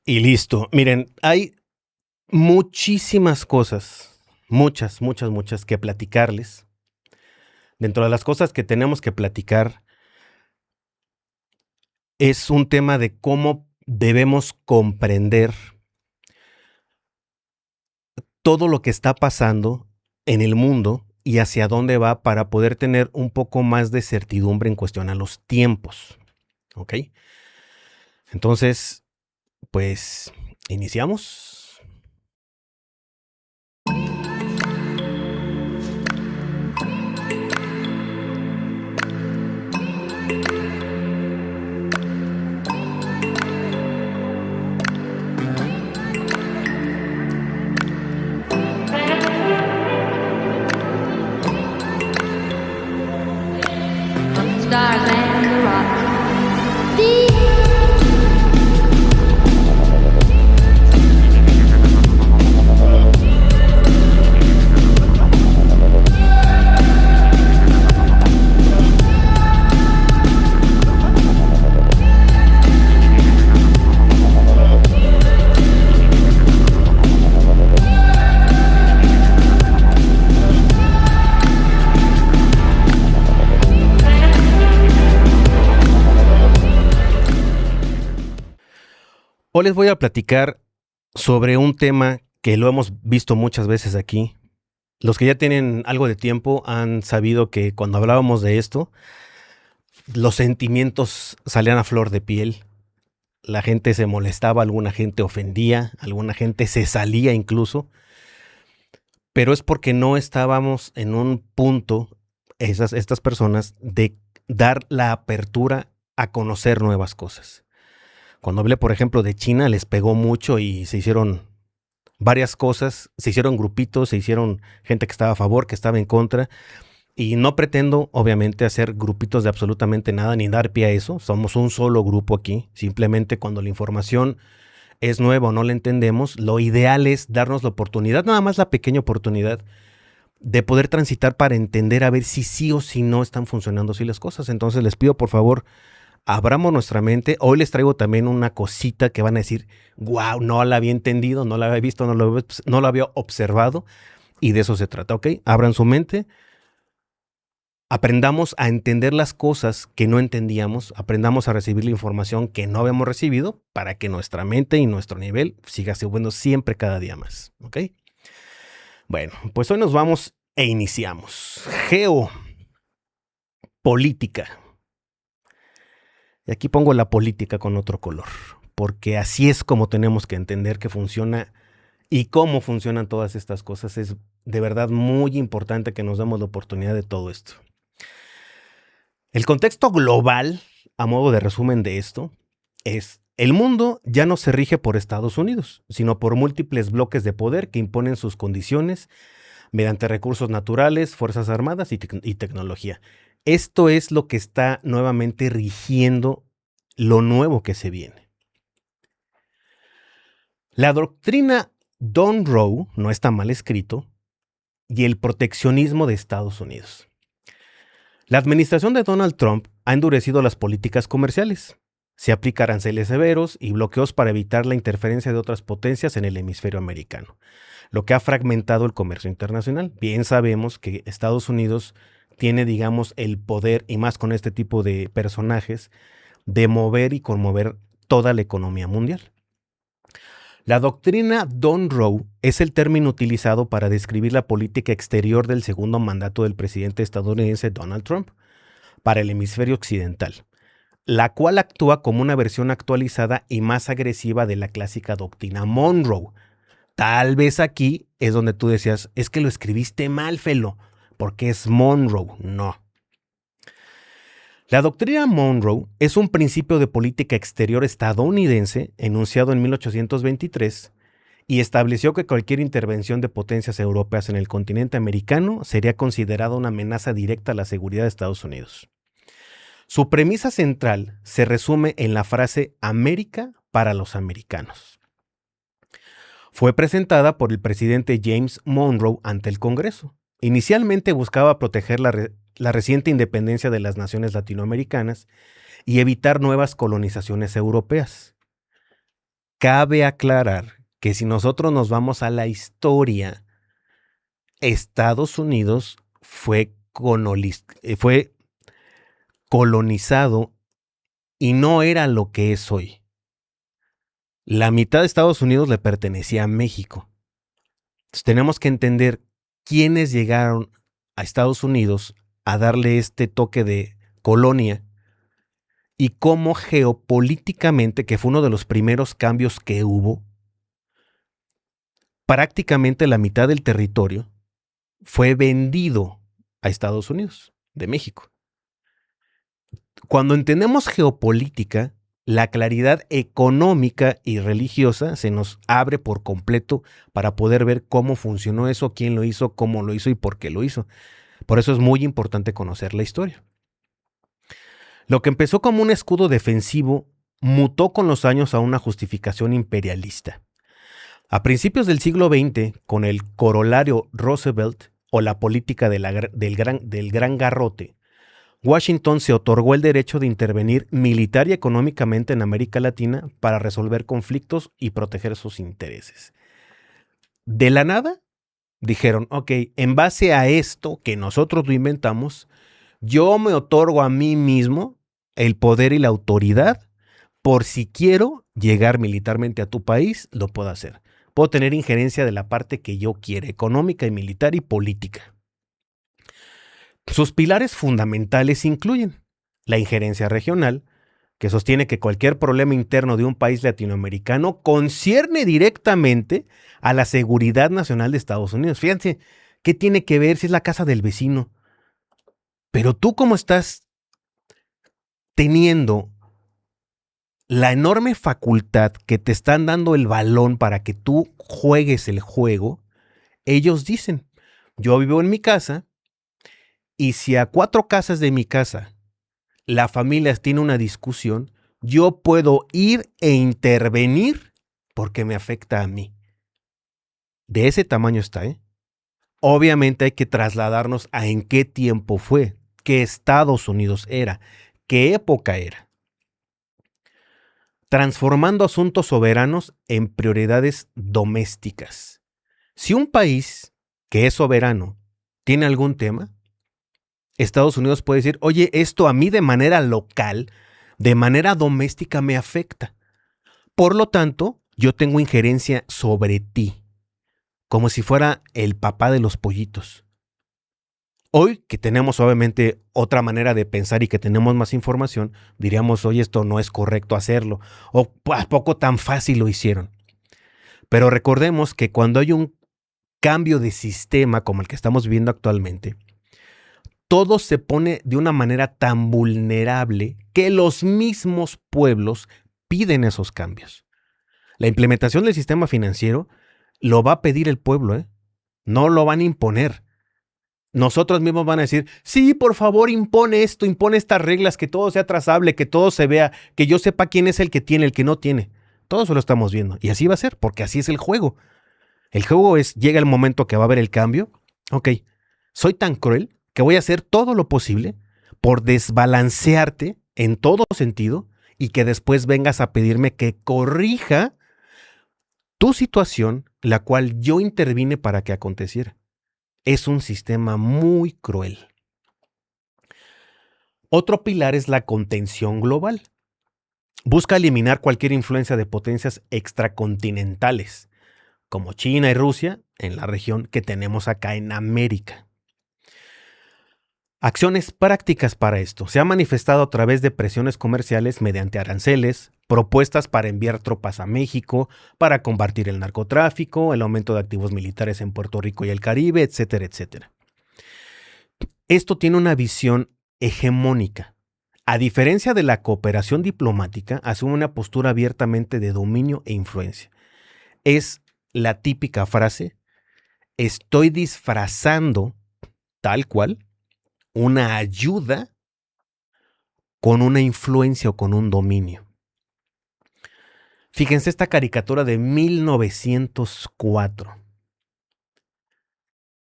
Y listo. Miren, hay muchísimas cosas, muchas que platicarles. Dentro de las cosas que tenemos que platicar es un tema de cómo debemos comprender todo lo que está pasando en el mundo y hacia dónde va para poder tener un poco más de certidumbre en cuestión a los tiempos. ¿Ok? Entonces, pues, iniciamos. Stars and the rocks. Hoy les voy a platicar sobre un tema que lo hemos visto muchas veces aquí. Los que ya tienen algo de tiempo han sabido que cuando hablábamos de esto, los sentimientos salían a flor de piel. La gente se molestaba, alguna gente ofendía, alguna gente se salía incluso. Pero es porque no estábamos en un punto, estas personas, de dar la apertura a conocer nuevas cosas. Cuando hablé, por ejemplo, de China, les pegó mucho y se hicieron varias cosas, se hicieron grupitos, se hicieron gente que estaba a favor, que estaba en contra, y no pretendo, obviamente, hacer grupitos de absolutamente nada, ni dar pie a eso, somos un solo grupo aquí, simplemente cuando la información es nueva o no la entendemos, lo ideal es darnos la oportunidad, nada más la pequeña oportunidad, de poder transitar para entender a ver si sí o si no están funcionando así las cosas. Entonces les pido, por favor, abramos nuestra mente. Hoy les traigo también una cosita que van a decir, wow, no la había entendido, no la había visto, no la había observado. Y de eso se trata, ¿ok? Abran su mente, aprendamos a entender las cosas que no entendíamos, aprendamos a recibir la información que no habíamos recibido para que nuestra mente y nuestro nivel siga subiendo siempre cada día más, ¿ok? Bueno, pues hoy nos vamos e iniciamos. Geopolítica. Y aquí pongo la política con otro color, porque así es como tenemos que entender que funciona y cómo funcionan todas estas cosas. Es de verdad muy importante que nos demos la oportunidad de todo esto. El contexto global, a modo de resumen de esto, es el mundo ya no se rige por Estados Unidos, sino por múltiples bloques de poder que imponen sus condiciones mediante recursos naturales, fuerzas armadas y tecnología. Esto es lo que está nuevamente rigiendo lo nuevo que se viene. La doctrina Monroe no está mal escrito y el proteccionismo de Estados Unidos. La administración de Donald Trump ha endurecido las políticas comerciales. Se aplican aranceles severos y bloqueos para evitar la interferencia de otras potencias en el hemisferio americano, lo que ha fragmentado el comercio internacional. Bien sabemos que Estados Unidos tiene, digamos, el poder, y más con este tipo de personajes, de mover y conmover toda la economía mundial. La doctrina Monroe es el término utilizado para describir la política exterior del segundo mandato del presidente estadounidense Donald Trump para el hemisferio occidental, la cual actúa como una versión actualizada y más agresiva de la clásica doctrina Monroe. Tal vez aquí es donde tú decías, es que lo escribiste mal, Felo, porque es Monroe. No. La doctrina Monroe es un principio de política exterior estadounidense enunciado en 1823 y estableció que cualquier intervención de potencias europeas en el continente americano sería considerada una amenaza directa a la seguridad de Estados Unidos. Su premisa central se resume en la frase América para los americanos. Fue presentada por el presidente James Monroe ante el Congreso. Inicialmente buscaba proteger la reciente independencia de las naciones latinoamericanas y evitar nuevas colonizaciones europeas. Cabe aclarar que si nosotros nos vamos a la historia, Estados Unidos fue colonizado y no era lo que es hoy. La mitad de Estados Unidos le pertenecía a México. Entonces, tenemos que entender quiénes llegaron a Estados Unidos a darle este toque de colonia y cómo geopolíticamente, que fue uno de los primeros cambios que hubo, prácticamente la mitad del territorio fue vendido a Estados Unidos de México. Cuando entendemos geopolítica, la claridad económica y religiosa se nos abre por completo para poder ver cómo funcionó eso, quién lo hizo, cómo lo hizo y por qué lo hizo. Por eso es muy importante conocer la historia. Lo que empezó como un escudo defensivo mutó con los años a una justificación imperialista. A principios del siglo XX, con el corolario Roosevelt o la política del gran garrote, Washington se otorgó el derecho de intervenir militar y económicamente en América Latina para resolver conflictos y proteger sus intereses. De la nada, dijeron, ok, en base a esto que nosotros lo inventamos, yo me otorgo a mí mismo el poder y la autoridad por si quiero llegar militarmente a tu país, lo puedo hacer. Puedo tener injerencia de la parte que yo quiera, económica y militar y política. Sus pilares fundamentales incluyen la injerencia regional, que sostiene que cualquier problema interno de un país latinoamericano concierne directamente a la seguridad nacional de Estados Unidos. Fíjense, ¿qué tiene que ver si es la casa del vecino? Pero tú, como estás teniendo la enorme facultad que te están dando el balón para que tú juegues el juego, ellos dicen, yo vivo en mi casa y si a 4 casas de mi casa la familia tiene una discusión, yo puedo ir e intervenir porque me afecta a mí. De ese tamaño está, ¿eh? Obviamente hay que trasladarnos a en qué tiempo fue, qué Estados Unidos era, qué época era. Transformando asuntos soberanos en prioridades domésticas. Si un país que es soberano tiene algún tema, Estados Unidos puede decir, oye, esto a mí de manera local, de manera doméstica me afecta. Por lo tanto, yo tengo injerencia sobre ti, como si fuera el papá de los pollitos. Hoy, que tenemos obviamente otra manera de pensar y que tenemos más información, diríamos, oye, esto no es correcto hacerlo, o ¿a poco tan fácil lo hicieron? Pero recordemos que cuando hay un cambio de sistema como el que estamos viviendo actualmente, todo se pone de una manera tan vulnerable que los mismos pueblos piden esos cambios. La implementación del sistema financiero lo va a pedir el pueblo, ¿eh? No lo van a imponer. Nosotros mismos van a decir, sí, por favor, impone esto, impone estas reglas, que todo sea trazable, que todo se vea, que yo sepa quién es el que tiene, el que no tiene. Todo eso lo estamos viendo. Y así va a ser, porque así es el juego. El juego es, llega el momento que va a haber el cambio. Ok, soy tan cruel que voy a hacer todo lo posible por desbalancearte en todo sentido y que después vengas a pedirme que corrija tu situación, la cual yo intervine para que aconteciera. Es un sistema muy cruel. Otro pilar es la contención global. Busca eliminar cualquier influencia de potencias extracontinentales, como China y Rusia, en la región que tenemos acá en América. Acciones prácticas para esto. Se ha manifestado a través de presiones comerciales mediante aranceles, propuestas para enviar tropas a México, para combatir el narcotráfico, el aumento de activos militares en Puerto Rico y el Caribe, etcétera, etcétera. Esto tiene una visión hegemónica. A diferencia de la cooperación diplomática, asume una postura abiertamente de dominio e influencia. Es la típica frase, estoy disfrazando, tal cual, una ayuda con una influencia o con un dominio. Fíjense esta caricatura de 1904,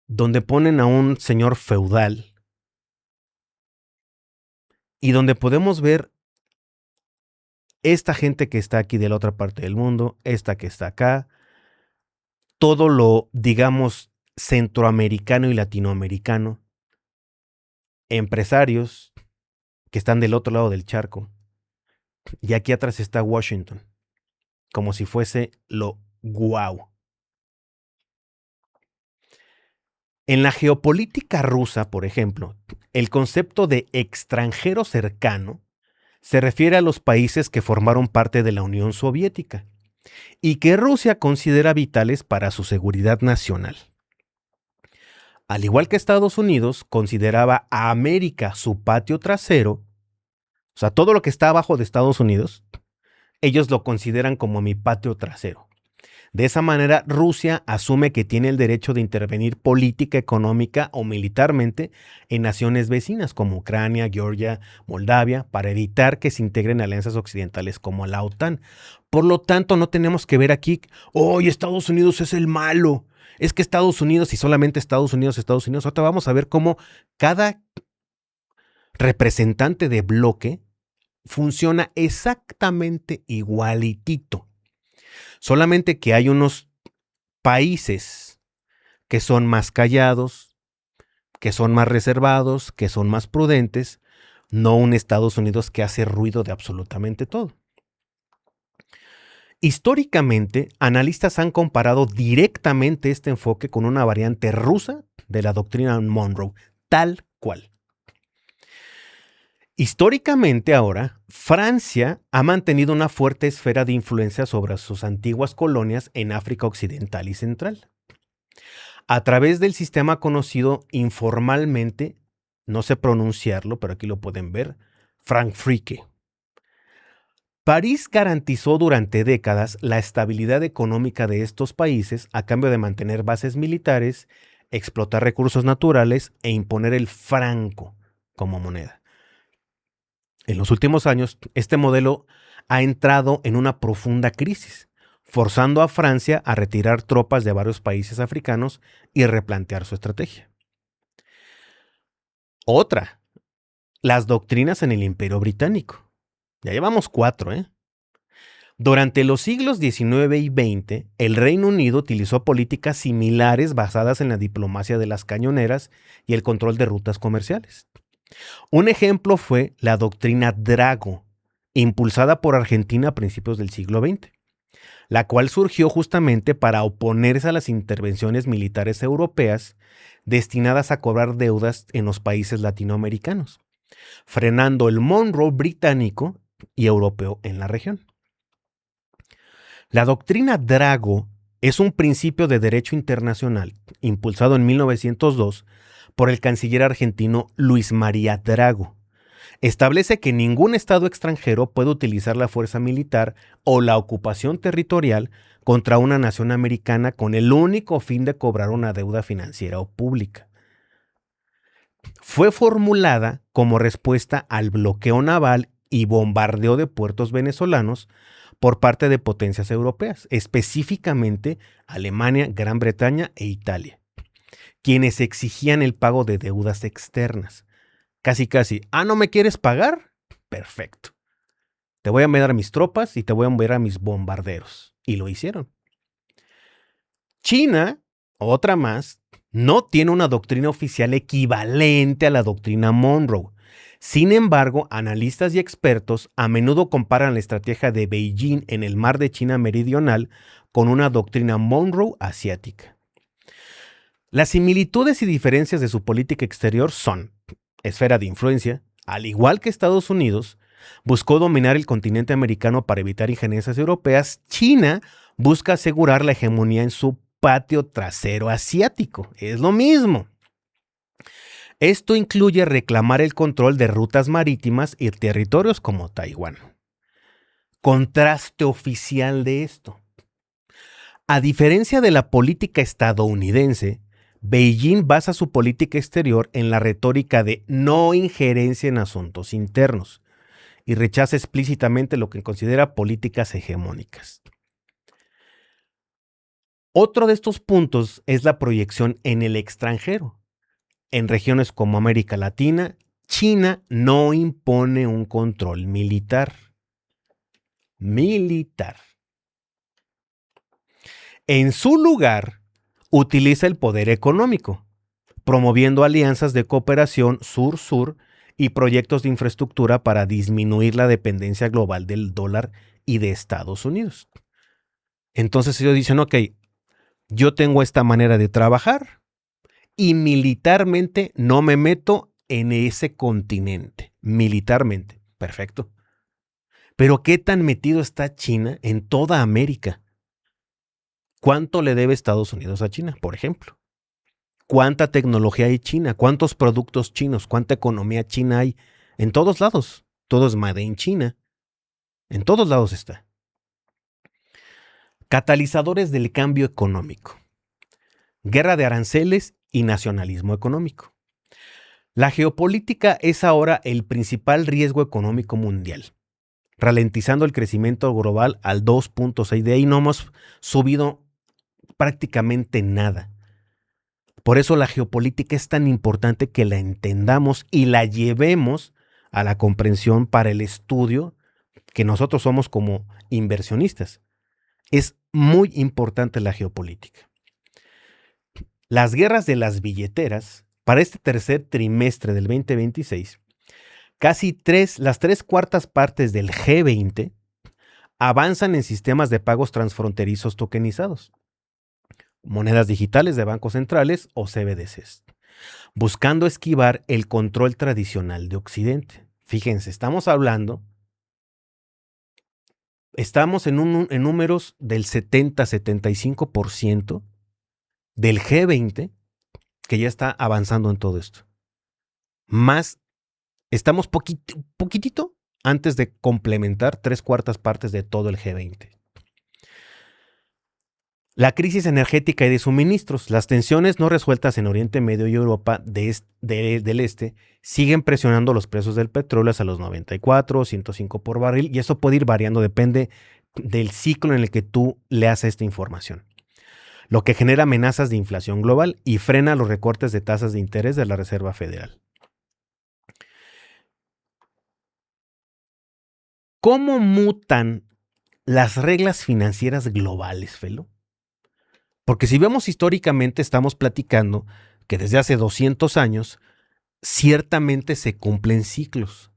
donde ponen a un señor feudal y donde podemos ver esta gente que está aquí de la otra parte del mundo, esta que está acá, todo lo, digamos, centroamericano y latinoamericano, empresarios que están del otro lado del charco, y aquí atrás está Washington, como si fuese lo guau. En la geopolítica rusa, por ejemplo, el concepto de extranjero cercano se refiere a los países que formaron parte de la Unión Soviética y que Rusia considera vitales para su seguridad nacional. Al igual que Estados Unidos consideraba a América su patio trasero, o sea, todo lo que está abajo de Estados Unidos, ellos lo consideran como mi patio trasero. De esa manera, Rusia asume que tiene el derecho de intervenir política, económica o militarmente en naciones vecinas como Ucrania, Georgia, Moldavia, para evitar que se integren alianzas occidentales como la OTAN. Por lo tanto, no tenemos que ver aquí, ¡oh, Estados Unidos es el malo! Es que Estados Unidos y solamente Estados Unidos. Ahora vamos a ver cómo cada representante de bloque funciona exactamente igualitito. Solamente que hay unos países que son más callados, que son más reservados, que son más prudentes, no un Estados Unidos que hace ruido de absolutamente todo. Históricamente, analistas han comparado directamente este enfoque con una variante rusa de la doctrina Monroe, tal cual. Históricamente ahora, Francia ha mantenido una fuerte esfera de influencia sobre sus antiguas colonias en África Occidental y Central. A través del sistema conocido informalmente, no sé pronunciarlo, pero aquí lo pueden ver, Frankfrike. París garantizó durante décadas la estabilidad económica de estos países a cambio de mantener bases militares, explotar recursos naturales e imponer el franco como moneda. En los últimos años, este modelo ha entrado en una profunda crisis, forzando a Francia a retirar tropas de varios países africanos y replantear su estrategia. Otra, las doctrinas en el Imperio Británico. Ya llevamos 4, ¿eh? Durante los siglos XIX y XX, el Reino Unido utilizó políticas similares basadas en la diplomacia de las cañoneras y el control de rutas comerciales. Un ejemplo fue la doctrina Drago, impulsada por Argentina a principios del siglo XX, la cual surgió justamente para oponerse a las intervenciones militares europeas destinadas a cobrar deudas en los países latinoamericanos, frenando el Monroe británico y europeo en la región. La doctrina Drago es un principio de derecho internacional impulsado en 1902 por el canciller argentino Luis María Drago. Establece que ningún Estado extranjero puede utilizar la fuerza militar o la ocupación territorial contra una nación americana con el único fin de cobrar una deuda financiera o pública. Fue formulada como respuesta al bloqueo naval y bombardeo de puertos venezolanos por parte de potencias europeas, específicamente Alemania, Gran Bretaña e Italia, quienes exigían el pago de deudas externas. Casi, ¿no me quieres pagar? Perfecto. Te voy a enviar a mis tropas y te voy a enviar a mis bombarderos. Y lo hicieron. China, otra más, no tiene una doctrina oficial equivalente a la doctrina Monroe. Sin embargo, analistas y expertos a menudo comparan la estrategia de Beijing en el mar de China Meridional con una doctrina Monroe asiática. Las similitudes y diferencias de su política exterior son: esfera de influencia, al igual que Estados Unidos, buscó dominar el continente americano para evitar injerencias europeas. China busca asegurar la hegemonía en su patio trasero asiático. Es lo mismo. Esto incluye reclamar el control de rutas marítimas y territorios como Taiwán. Contraste oficial de esto. A diferencia de la política estadounidense, Beijing basa su política exterior en la retórica de no injerencia en asuntos internos y rechaza explícitamente lo que considera políticas hegemónicas. Otro de estos puntos es la proyección en el extranjero. En regiones como América Latina, China no impone un control militar. militar. En su lugar, utiliza el poder económico, promoviendo alianzas de cooperación sur-sur y proyectos de infraestructura para disminuir la dependencia global del dólar y de Estados Unidos. Entonces ellos dicen, ok, yo tengo esta manera de trabajar y militarmente no me meto en ese continente. Militarmente, perfecto. Pero ¿qué tan metido está China en toda América? ¿Cuánto le debe Estados Unidos a China, por ejemplo? ¿Cuánta tecnología hay China? ¿Cuántos productos chinos? ¿Cuánta economía china hay? En todos lados. Todo es made in China. En todos lados está. Catalizadores del cambio económico. Guerra de aranceles y nacionalismo económico. La geopolítica es ahora el principal riesgo económico mundial, ralentizando el crecimiento global al 2.6. De ahí no hemos subido prácticamente nada. Por eso la geopolítica es tan importante que la entendamos y la llevemos a la comprensión para el estudio que nosotros somos como inversionistas. Es muy importante la geopolítica. Las guerras de las billeteras, para este tercer trimestre del 2026, las 3/4 partes del G20 avanzan en sistemas de pagos transfronterizos tokenizados, monedas digitales de bancos centrales o CBDCs, buscando esquivar el control tradicional de Occidente. Fíjense, estamos en números del 70-75% del G20 que ya está avanzando en todo esto. Más, estamos poquitito antes de complementar 3/4 partes de todo el G20. La crisis energética y de suministros, las tensiones no resueltas en Oriente Medio y Europa del Este siguen presionando los precios del petróleo hasta los 94, 105 por barril, y eso puede ir variando, depende del ciclo en el que tú leas esta información, lo que genera amenazas de inflación global y frena los recortes de tasas de interés de la Reserva Federal. ¿Cómo mutan las reglas financieras globales, Felo? Porque si vemos históricamente, estamos platicando que desde hace 200 años ciertamente se cumplen ciclos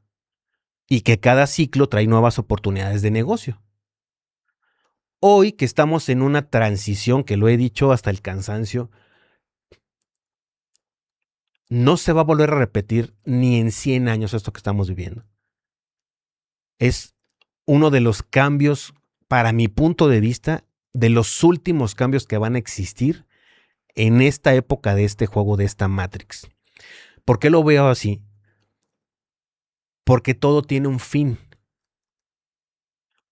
y que cada ciclo trae nuevas oportunidades de negocio. Hoy que estamos en una transición, que lo he dicho hasta el cansancio, no se va a volver a repetir ni en 100 años esto que estamos viviendo. Es uno de los cambios, para mi punto de vista, de los últimos cambios que van a existir en esta época de este juego, de esta Matrix. ¿Por qué lo veo así? Porque todo tiene un fin.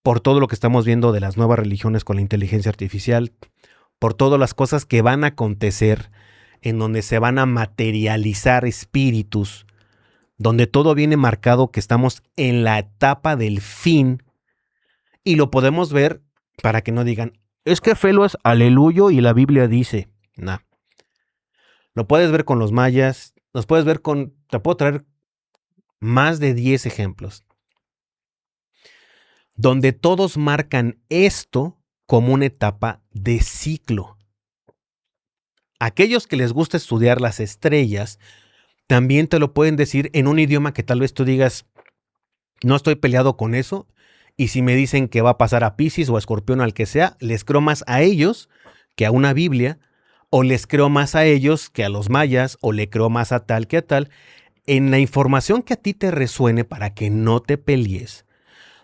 Por todo lo que estamos viendo de las nuevas religiones con la inteligencia artificial, por todas las cosas que van a acontecer, en donde se van a materializar espíritus, donde todo viene marcado que estamos en la etapa del fin, y lo podemos ver para que no digan, es que Felo es aleluyo y la Biblia dice, no. Lo puedes ver con los mayas, te puedo traer más de 10 ejemplos, donde todos marcan esto como una etapa de ciclo. Aquellos que les gusta estudiar las estrellas, también te lo pueden decir en un idioma que tal vez tú digas, no estoy peleado con eso, y si me dicen que va a pasar a Piscis o a Escorpión o al que sea, les creo más a ellos que a una Biblia, o les creo más a ellos que a los mayas, o le creo más a tal que a tal. En la información que a ti te resuene, para que no te pelees,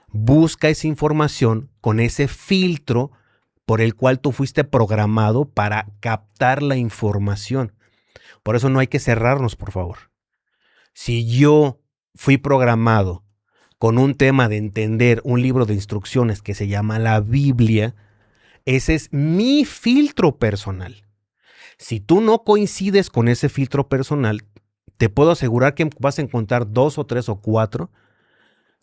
busca esa información con ese filtro por el cual tú fuiste programado para captar la información. Por eso no hay que cerrarnos, por favor. Si yo fui programado con un tema de entender un libro de instrucciones que se llama la Biblia, ese es mi filtro personal. Si tú no coincides con ese filtro personal, te puedo asegurar que vas a encontrar 2 o 3 o 4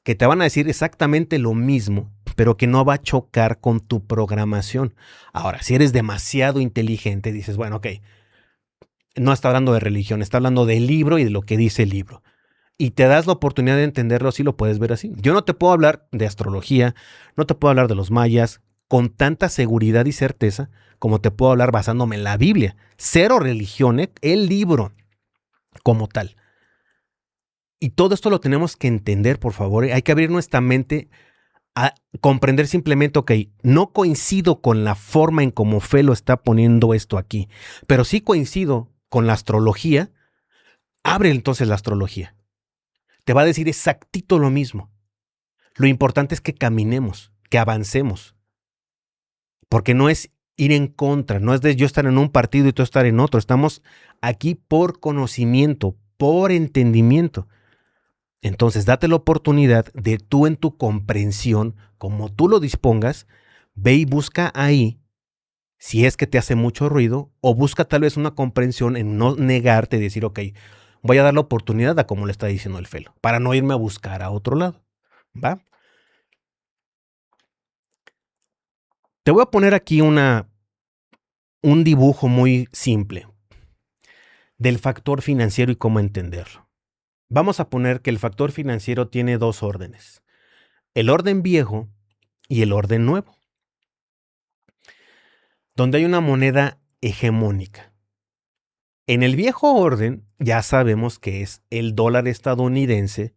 que te van a decir exactamente lo mismo, pero que no va a chocar con tu programación. Ahora, si eres demasiado inteligente, dices, bueno, ok, no está hablando de religión, está hablando del libro y de lo que dice el libro. y te das la oportunidad de entenderlo así, lo puedes ver así. Yo no te puedo hablar de astrología, no te puedo hablar de los mayas con tanta seguridad y certeza como te puedo hablar basándome en la Biblia. Cero religión, el libro como tal. Y todo esto lo tenemos que entender, por favor. Hay que abrir nuestra mente a comprender simplemente, ok, no coincido con la forma en cómo Fe lo está poniendo esto aquí, pero sí coincido con la astrología. Abre entonces la astrología. Te va a decir exactito lo mismo. Lo importante es que caminemos, que avancemos. Porque no es ir en contra, no es de yo estar en un partido y tú estar en otro. Estamos aquí por conocimiento, por entendimiento. Entonces, date la oportunidad de tú en tu comprensión, como tú lo dispongas, ve y busca ahí, si es que te hace mucho ruido, o busca tal vez una comprensión en no negarte y decir, ok, voy a dar la oportunidad a como le está diciendo el Felo, para no irme a buscar a otro lado, ¿va? Te voy a poner aquí un dibujo muy simple del factor financiero y cómo entenderlo. Vamos a poner que el factor financiero tiene dos órdenes, el orden viejo y el orden nuevo, donde hay una moneda hegemónica. En el viejo orden ya sabemos que es el dólar estadounidense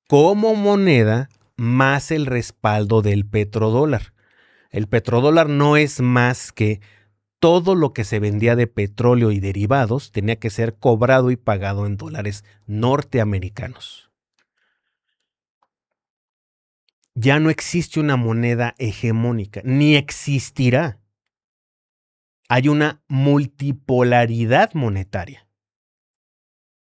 como moneda más el respaldo del petrodólar. El petrodólar no es más que todo lo que se vendía de petróleo y derivados tenía que ser cobrado y pagado en dólares norteamericanos. Ya no existe una moneda hegemónica, ni existirá. Hay una multipolaridad monetaria.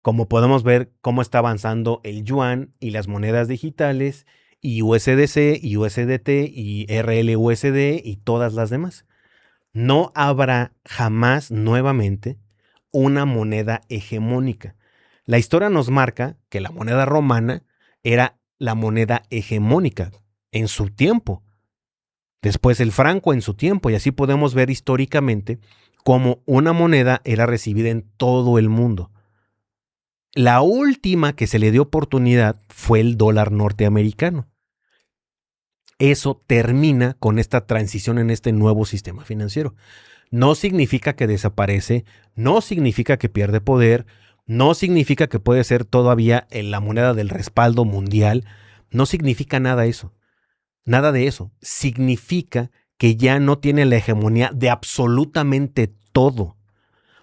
Como podemos ver cómo está avanzando el yuan y las monedas digitales, y USDC, y USDT, y RLUSD, y todas las demás. No habrá jamás nuevamente una moneda hegemónica. La historia nos marca que la moneda romana era la moneda hegemónica en su tiempo. Después el franco en su tiempo, y así podemos ver históricamente cómo una moneda era recibida en todo el mundo. La última que se le dio oportunidad fue el dólar norteamericano. Eso termina con esta transición en este nuevo sistema financiero. No significa que desaparece, no significa que pierde poder, no significa que puede ser todavía la moneda del respaldo mundial, no significa nada eso. Nada de eso. Significa que ya no tiene la hegemonía de absolutamente todo.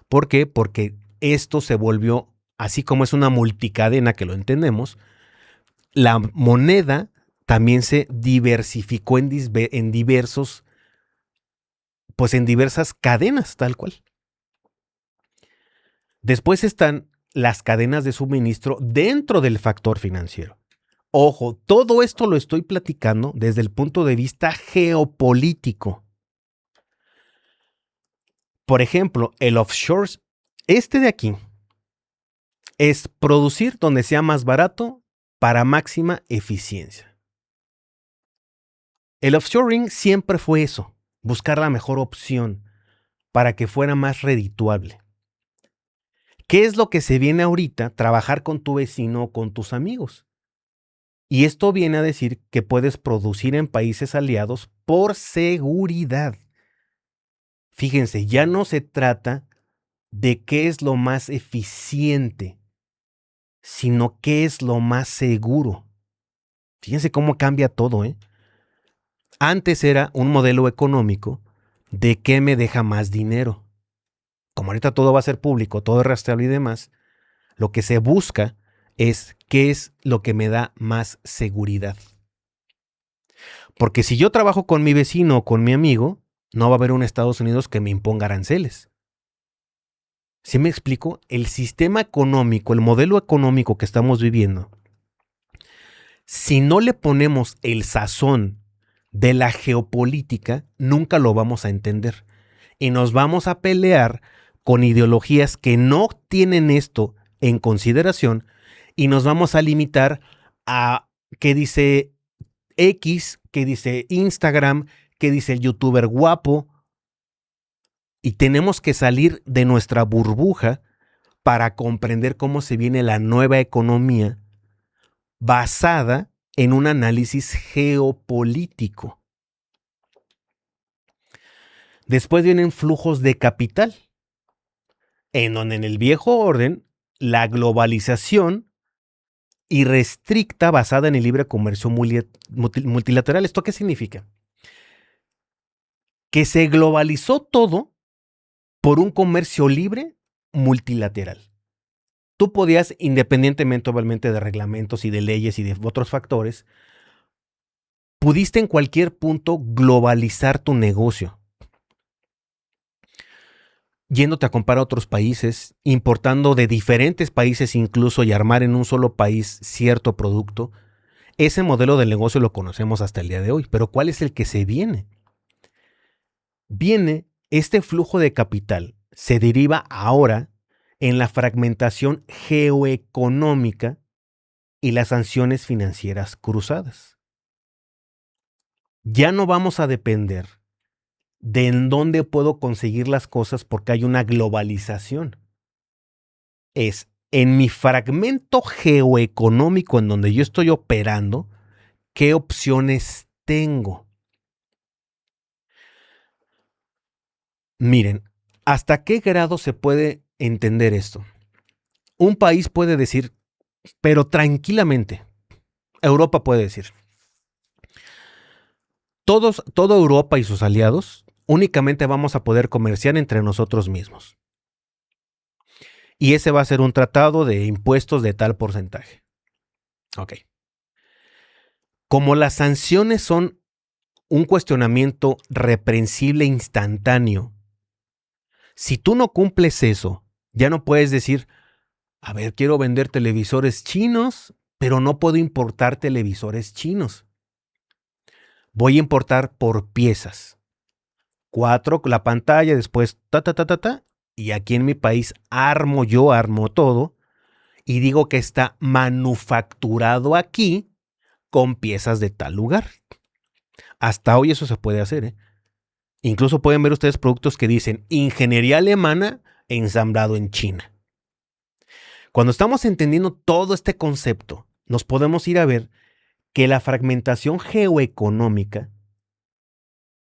¿Por qué? Porque esto se volvió, así como es una multicadena que lo entendemos, la moneda también se diversificó en diversas cadenas, tal cual. Después están las cadenas de suministro dentro del factor financiero. Ojo, todo esto lo estoy platicando desde el punto de vista geopolítico. Por ejemplo, el offshore, este de aquí, es producir donde sea más barato para máxima eficiencia. El offshoring siempre fue eso, buscar la mejor opción para que fuera más redituable. ¿Qué es lo que se viene ahorita? Trabajar con tu vecino o con tus amigos. Y esto viene a decir que puedes producir en países aliados por seguridad. Fíjense, ya no se trata de qué es lo más eficiente, sino qué es lo más seguro. Fíjense cómo cambia todo, ¿eh? Antes era un modelo económico de qué me deja más dinero. Como ahorita todo va a ser público, todo es rastreable y demás, lo que se busca es qué es lo que me da más seguridad. Porque si yo trabajo con mi vecino o con mi amigo, no va a haber un Estados Unidos que me imponga aranceles. ¿Sí me explico? El sistema económico, el modelo económico que estamos viviendo, si no le ponemos el sazón de la geopolítica, nunca lo vamos a entender. Y nos vamos a pelear con ideologías que no tienen esto en consideración y nos vamos a limitar a qué dice X, qué dice Instagram, qué dice el youtuber guapo. Y tenemos que salir de nuestra burbuja para comprender cómo se viene la nueva economía basada en un análisis geopolítico. Después vienen flujos de capital, en donde en el viejo orden la globalización irrestricta basada en el libre comercio multilateral. ¿Esto qué significa? Que se globalizó todo por un comercio libre multilateral. Tú podías, independientemente obviamente de reglamentos y de leyes y de otros factores, pudiste en cualquier punto globalizar tu negocio. Yéndote a comprar a otros países, importando de diferentes países incluso y armar en un solo país cierto producto. Ese modelo de negocio lo conocemos hasta el día de hoy. Pero ¿cuál es el que se viene? Viene este flujo de capital, se deriva ahora en la fragmentación geoeconómica y las sanciones financieras cruzadas. Ya no vamos a depender de en dónde puedo conseguir las cosas porque hay una globalización. Es en mi fragmento geoeconómico en donde yo estoy operando, ¿qué opciones tengo? Miren, ¿hasta qué grado se puede entender esto? Un país puede decir, pero tranquilamente, Europa puede decir, toda Europa y sus aliados únicamente vamos a poder comerciar entre nosotros mismos. Y ese va a ser un tratado de impuestos de tal porcentaje. Ok. Como las sanciones son un cuestionamiento reprensible instantáneo, si tú no cumples eso, ya no puedes decir, a ver, quiero vender televisores chinos, pero no puedo importar televisores chinos. Voy a importar por piezas. 4, la pantalla, después y aquí en mi país armo todo y digo que está manufacturado aquí con piezas de tal lugar. Hasta hoy eso se puede hacer, ¿eh? Incluso pueden ver ustedes productos que dicen ingeniería alemana ensamblado en China. Cuando estamos entendiendo todo este concepto, nos podemos ir a ver que la fragmentación geoeconómica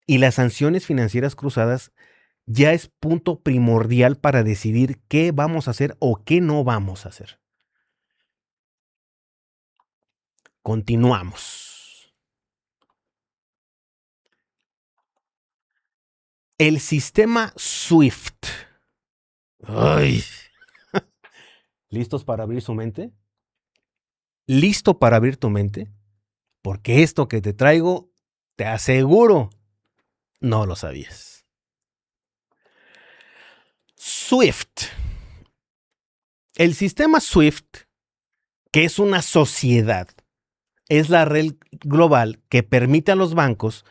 y las sanciones financieras cruzadas ya es punto primordial para decidir qué vamos a hacer o qué no vamos a hacer. Continuamos. El sistema SWIFT. Ay. ¿Listos para abrir su mente? ¿Listo para abrir tu mente? Porque esto que te traigo, te aseguro, no lo sabías. SWIFT. El sistema SWIFT, que es una sociedad, es la red global que permite a los bancos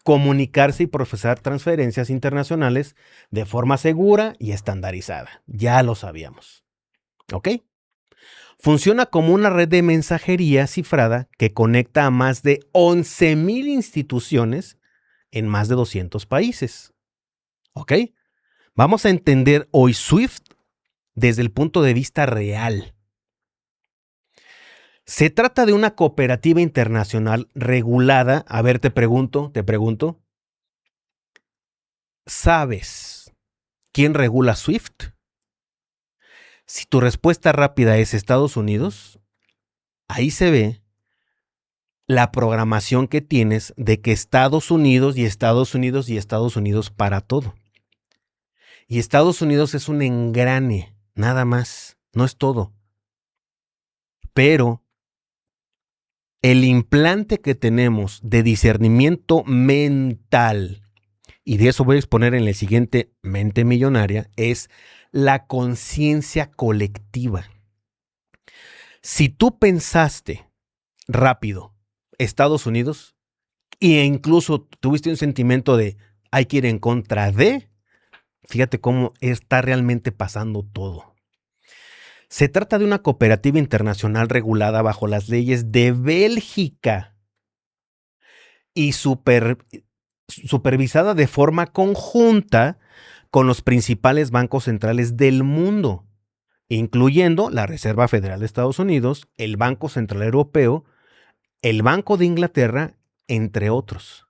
comunicarse y procesar transferencias internacionales de forma segura y estandarizada. Ya lo sabíamos. ¿Ok? Funciona como una red de mensajería cifrada que conecta a más de 11,000 instituciones en más de 200 países. ¿Ok? Vamos a entender hoy SWIFT desde el punto de vista real. Se trata de una cooperativa internacional regulada. A ver, te pregunto, ¿sabes quién regula SWIFT? Si tu respuesta rápida es Estados Unidos, ahí se ve la programación que tienes de que Estados Unidos y Estados Unidos y Estados Unidos para todo. Y Estados Unidos es un engrane, nada más, no es todo. Pero el implante que tenemos de discernimiento mental, y de eso voy a exponer en el siguiente Mente Millonaria, es la conciencia colectiva. Si tú pensaste rápido Estados Unidos e incluso tuviste un sentimiento de hay que ir en contra de, fíjate cómo está realmente pasando todo. Se trata de una cooperativa internacional regulada bajo las leyes de Bélgica y supervisada de forma conjunta con los principales bancos centrales del mundo. incluyendo la Reserva Federal de Estados Unidos, el Banco Central Europeo, el Banco de Inglaterra, entre otros.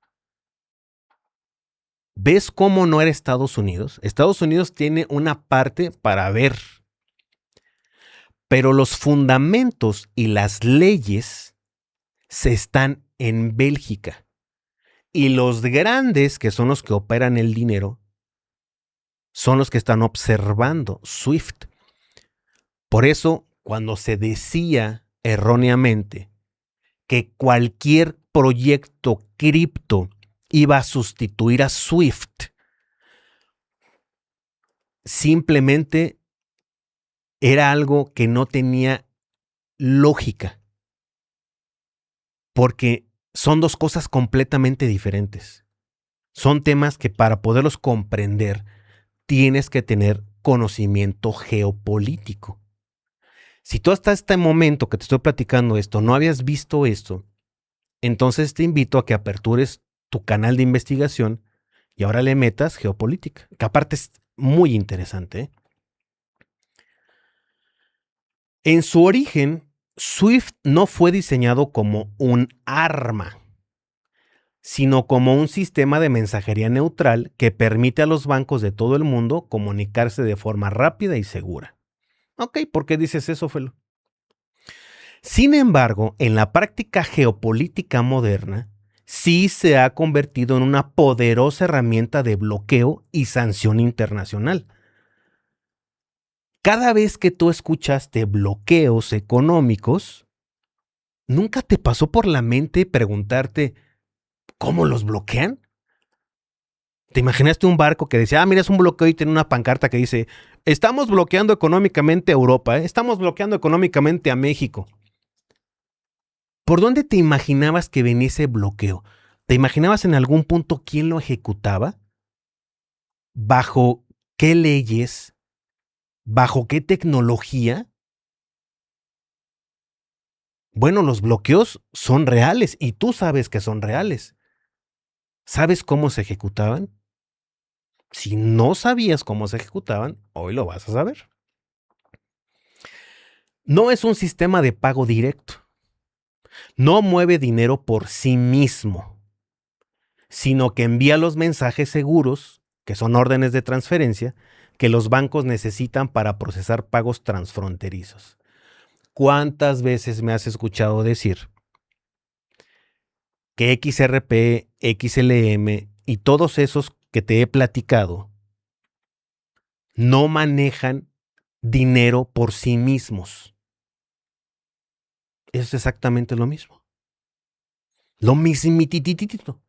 ¿Ves cómo no era Estados Unidos? Estados Unidos tiene una parte para ver, pero los fundamentos y las leyes se están en Bélgica. Y los grandes, que son los que operan el dinero, son los que están observando SWIFT. Por eso, cuando se decía erróneamente que cualquier proyecto cripto iba a sustituir a SWIFT, simplemente era algo que no tenía lógica, porque son dos cosas completamente diferentes. Son temas que para poderlos comprender tienes que tener conocimiento geopolítico. Si tú hasta este momento que te estoy platicando esto no habías visto esto, entonces te invito a que apertures tu canal de investigación y ahora le metas geopolítica, que aparte es muy interesante, ¿eh? En su origen, SWIFT no fue diseñado como un arma, sino como un sistema de mensajería neutral que permite a los bancos de todo el mundo comunicarse de forma rápida y segura. Ok, ¿por qué dices eso, Felo? Sin embargo, en la práctica geopolítica moderna, sí se ha convertido en una poderosa herramienta de bloqueo y sanción internacional. Cada vez que tú escuchaste bloqueos económicos, ¿nunca te pasó por la mente preguntarte cómo los bloquean? ¿Te imaginaste un barco que decía, mira, es un bloqueo y tiene una pancarta que dice, estamos bloqueando económicamente a Europa, estamos bloqueando económicamente a México? ¿Por dónde te imaginabas que venía ese bloqueo? ¿Te imaginabas en algún punto quién lo ejecutaba? ¿Bajo qué leyes? ¿Bajo qué tecnología? Bueno, los bloqueos son reales y tú sabes que son reales. ¿Sabes cómo se ejecutaban? Si no sabías cómo se ejecutaban, hoy lo vas a saber. No es un sistema de pago directo. No mueve dinero por sí mismo, sino que envía los mensajes seguros, que son órdenes de transferencia, que los bancos necesitan para procesar pagos transfronterizos. ¿Cuántas veces me has escuchado decir que XRP, XLM y todos esos que te he platicado no manejan dinero por sí mismos? Es exactamente lo mismo. Lo mismitititito.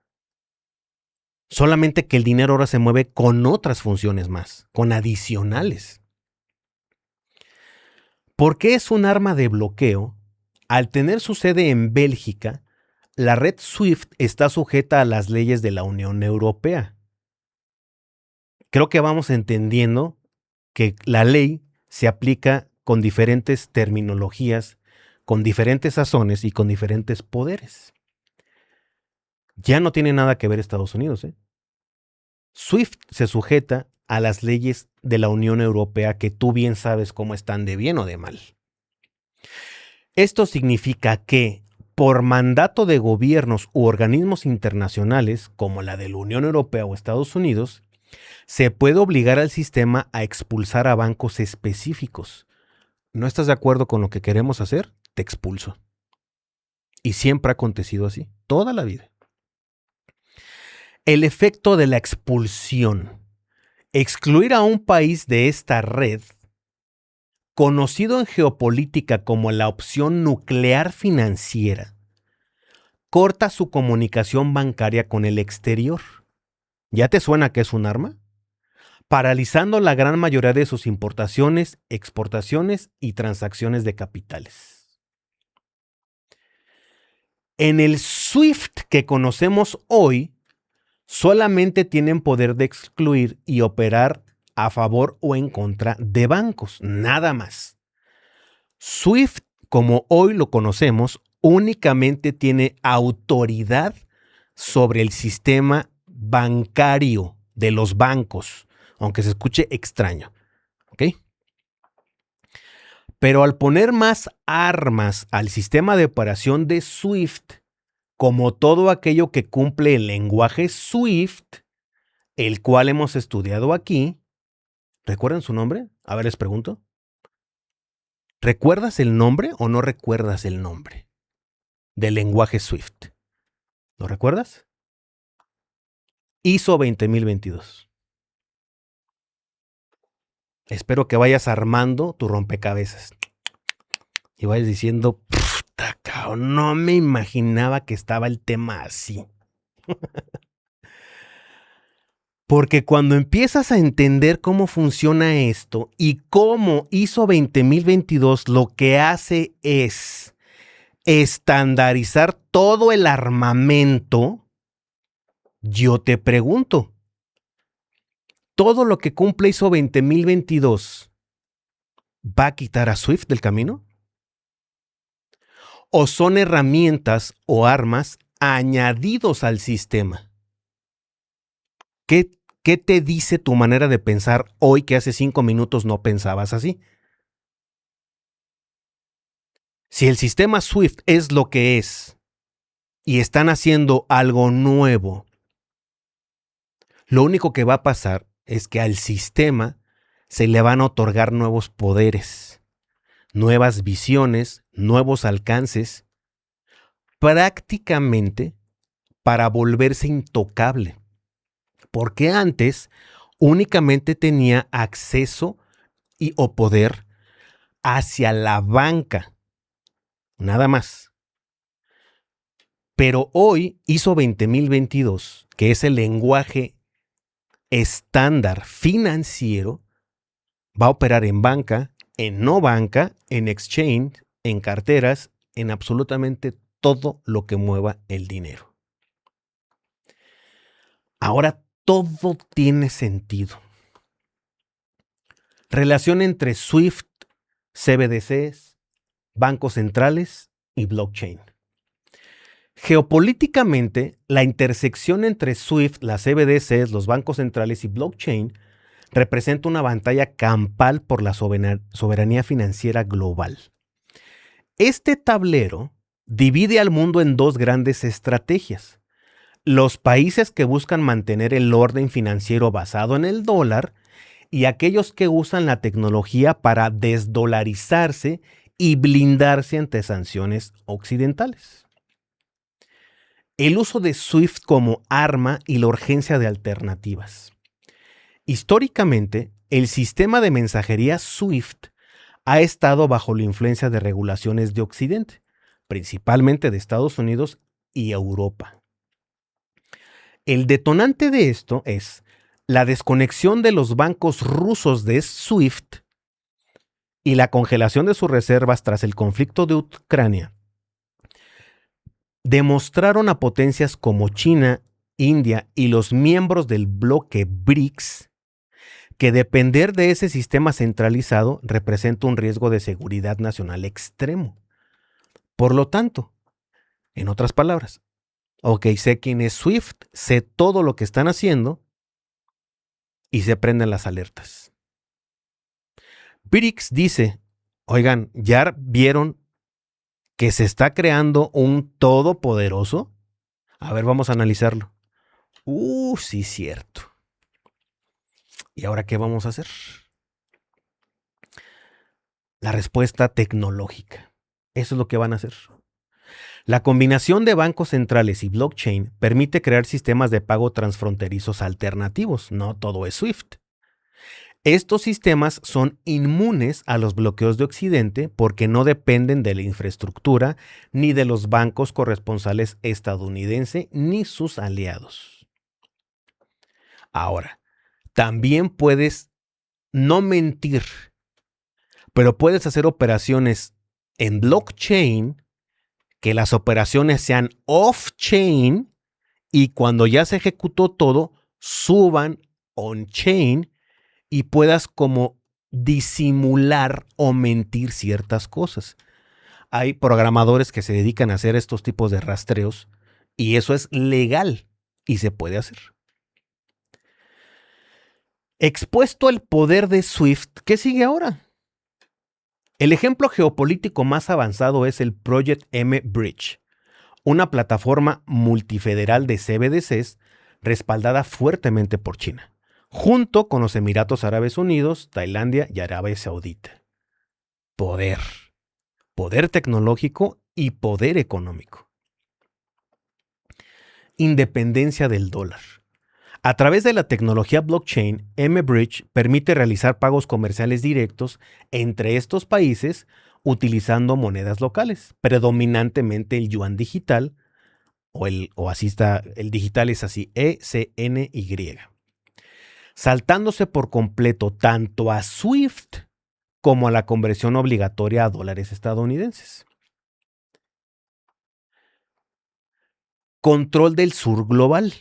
Solamente que el dinero ahora se mueve con otras funciones más, con adicionales. ¿Por qué es un arma de bloqueo? Al tener su sede en Bélgica, la red SWIFT está sujeta a las leyes de la Unión Europea. Creo que vamos entendiendo que la ley se aplica con diferentes terminologías, con diferentes sazones y con diferentes poderes. Ya no tiene nada que ver Estados Unidos, ¿eh? SWIFT se sujeta a las leyes de la Unión Europea que tú bien sabes cómo están de bien o de mal. Esto significa que, por mandato de gobiernos u organismos internacionales, como la de la Unión Europea o Estados Unidos, se puede obligar al sistema a expulsar a bancos específicos. ¿No estás de acuerdo con lo que queremos hacer? Te expulso. Y siempre ha acontecido así, toda la vida. El efecto de la expulsión. Excluir a un país de esta red, conocido en geopolítica como la opción nuclear financiera, corta su comunicación bancaria con el exterior. ¿Ya te suena que es un arma? Paralizando la gran mayoría de sus importaciones, exportaciones y transacciones de capitales. En el SWIFT que conocemos hoy, solamente tienen poder de excluir y operar a favor o en contra de bancos, nada más. SWIFT, como hoy lo conocemos, únicamente tiene autoridad sobre el sistema bancario de los bancos, aunque se escuche extraño, ¿ok? Pero al poner más armas al sistema de operación de Swift, como todo aquello que cumple el lenguaje Swift, el cual hemos estudiado aquí, ¿recuerdan su nombre? A ver, les pregunto. ¿Recuerdas el nombre o no recuerdas el nombre del lenguaje Swift? ¿Lo recuerdas? ISO 20022. Espero que vayas armando tu rompecabezas y vayas diciendo, puta, cabrón, no me imaginaba que estaba el tema así. Porque cuando empiezas a entender cómo funciona esto y cómo ISO 20022 lo que hace es estandarizar todo el armamento, yo te pregunto, ¿todo lo que cumple ISO 20022 va a quitar a Swift del camino? ¿O son herramientas o armas añadidos al sistema? ¿Qué te dice tu manera de pensar hoy que hace 5 minutos no pensabas así? Si el sistema Swift es lo que es y están haciendo algo nuevo, lo único que va a pasar es que al sistema se le van a otorgar nuevos poderes, nuevas visiones, nuevos alcances, prácticamente para volverse intocable. Porque antes únicamente tenía acceso o poder hacia la banca, nada más. Pero hoy ISO 20022, que es el lenguaje estándar financiero, va a operar en banca, en no banca, en exchange, en carteras, en absolutamente todo lo que mueva el dinero. Ahora todo tiene sentido. Relación entre Swift, CBDCs, bancos centrales y blockchain. Geopolíticamente, la intersección entre Swift, las CBDCs, los bancos centrales y blockchain representa una batalla campal por la soberanía financiera global. Este tablero divide al mundo en dos grandes estrategias. Los países que buscan mantener el orden financiero basado en el dólar y aquellos que usan la tecnología para desdolarizarse y blindarse ante sanciones occidentales. El uso de Swift como arma y la urgencia de alternativas. Históricamente, el sistema de mensajería Swift ha estado bajo la influencia de regulaciones de Occidente, principalmente de Estados Unidos y Europa. El detonante de esto es la desconexión de los bancos rusos de Swift y la congelación de sus reservas tras el conflicto de Ucrania. Demostraron a potencias como China, India y los miembros del bloque BRICS que depender de ese sistema centralizado representa un riesgo de seguridad nacional extremo. Por lo tanto, en otras palabras, ok, sé quién es Swift, sé todo lo que están haciendo y se prenden las alertas. BRICS dice, oigan, ¿ya vieron que se está creando un todopoderoso? A ver, vamos a analizarlo. Sí, cierto. ¿Y ahora qué vamos a hacer? La respuesta tecnológica. Eso es lo que van a hacer. La combinación de bancos centrales y blockchain permite crear sistemas de pago transfronterizos alternativos. No todo es Swift. Estos sistemas son inmunes a los bloqueos de Occidente porque no dependen de la infraestructura ni de los bancos corresponsales estadounidenses ni sus aliados. Ahora, también puedes no mentir, pero puedes hacer operaciones en blockchain, que las operaciones sean off-chain y cuando ya se ejecutó todo, suban on-chain y puedas como disimular o mentir ciertas cosas. Hay programadores que se dedican a hacer estos tipos de rastreos y eso es legal y se puede hacer. Expuesto al poder de Swift, ¿qué sigue ahora? El ejemplo geopolítico más avanzado es el Project M Bridge, una plataforma multifederal de CBDCs respaldada fuertemente por China, junto con los Emiratos Árabes Unidos, Tailandia y Arabia Saudita. Poder, poder tecnológico y poder económico. Independencia del dólar. A través de la tecnología blockchain, M-Bridge permite realizar pagos comerciales directos entre estos países utilizando monedas locales, predominantemente el yuan digital, o así está, el digital es así, ECNY, saltándose por completo tanto a SWIFT como a la conversión obligatoria a dólares estadounidenses. Control del sur global.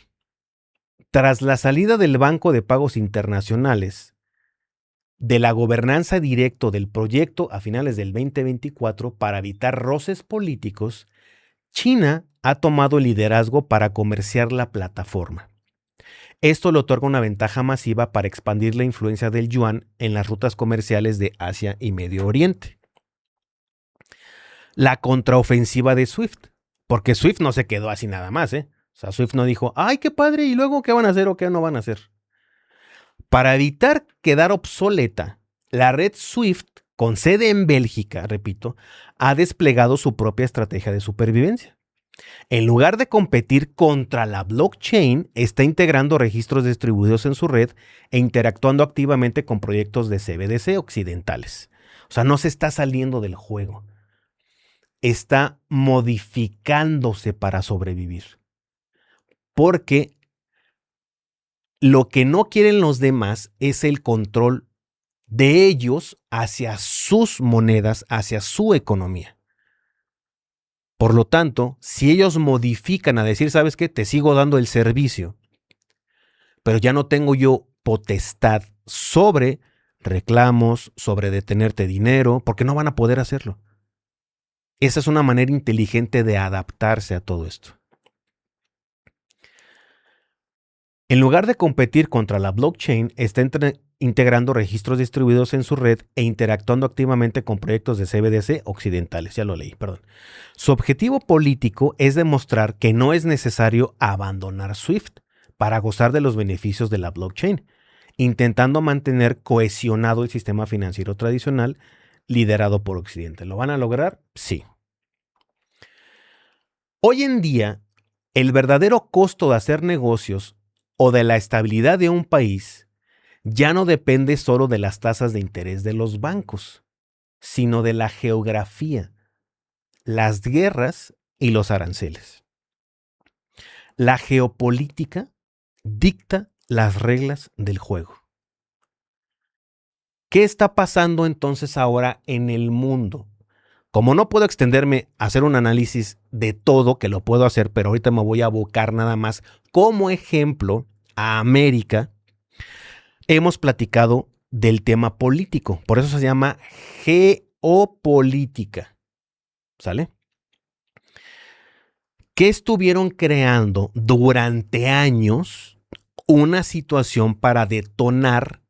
Tras la salida del Banco de Pagos Internacionales de la gobernanza directa del proyecto a finales del 2024 para evitar roces políticos, China ha tomado el liderazgo para comerciar la plataforma. Esto le otorga una ventaja masiva para expandir la influencia del yuan en las rutas comerciales de Asia y Medio Oriente. La contraofensiva de SWIFT, porque SWIFT no se quedó así nada más, ¿eh? O sea, SWIFT no dijo, ¡ay, qué padre! ¿Y luego qué van a hacer o qué no van a hacer? Para evitar quedar obsoleta, la red SWIFT, con sede en Bélgica, repito, ha desplegado su propia estrategia de supervivencia. En lugar de competir contra la blockchain, está integrando registros distribuidos en su red e interactuando activamente con proyectos de CBDC occidentales. O sea, no se está saliendo del juego. Está modificándose para sobrevivir. Porque lo que no quieren los demás es el control de ellos hacia sus monedas, hacia su economía. Por lo tanto, si ellos modifican a decir, ¿sabes qué? Te sigo dando el servicio, pero ya no tengo yo potestad sobre reclamos, sobre detenerte dinero, porque no van a poder hacerlo. Esa es una manera inteligente de adaptarse a todo esto. En lugar de competir contra la blockchain, está integrando registros distribuidos en su red e interactuando activamente con proyectos de CBDC occidentales. Ya lo leí, perdón. Su objetivo político es demostrar que no es necesario abandonar SWIFT para gozar de los beneficios de la blockchain, intentando mantener cohesionado el sistema financiero tradicional liderado por Occidente. ¿Lo van a lograr? Sí. Hoy en día, el verdadero costo de hacer negocios o de la estabilidad de un país ya no depende solo de las tasas de interés de los bancos, sino de la geografía, las guerras y los aranceles. La geopolítica dicta las reglas del juego. ¿Qué está pasando entonces ahora en el mundo? Como no puedo extenderme a hacer un análisis de todo, que lo puedo hacer, pero ahorita me voy a abocar nada más como ejemplo a América, hemos platicado del tema político. Por eso se llama geopolítica. ¿Sale? ¿Qué estuvieron creando durante años una situación para detonar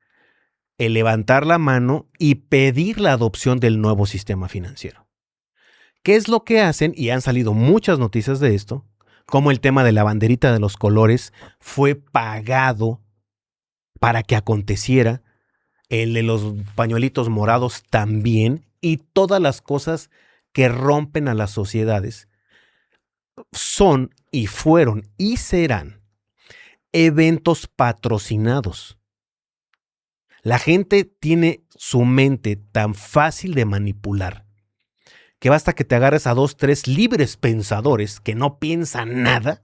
el levantar la mano y pedir la adopción del nuevo sistema financiero? ¿Qué es lo que hacen? Y han salido muchas noticias de esto, como el tema de la banderita de los colores fue pagado para que aconteciera, el de los pañuelitos morados también, y todas las cosas que rompen a las sociedades son y fueron y serán eventos patrocinados. La gente tiene su mente tan fácil de manipular que basta que te agarres a 2, 3 libres pensadores que no piensan nada,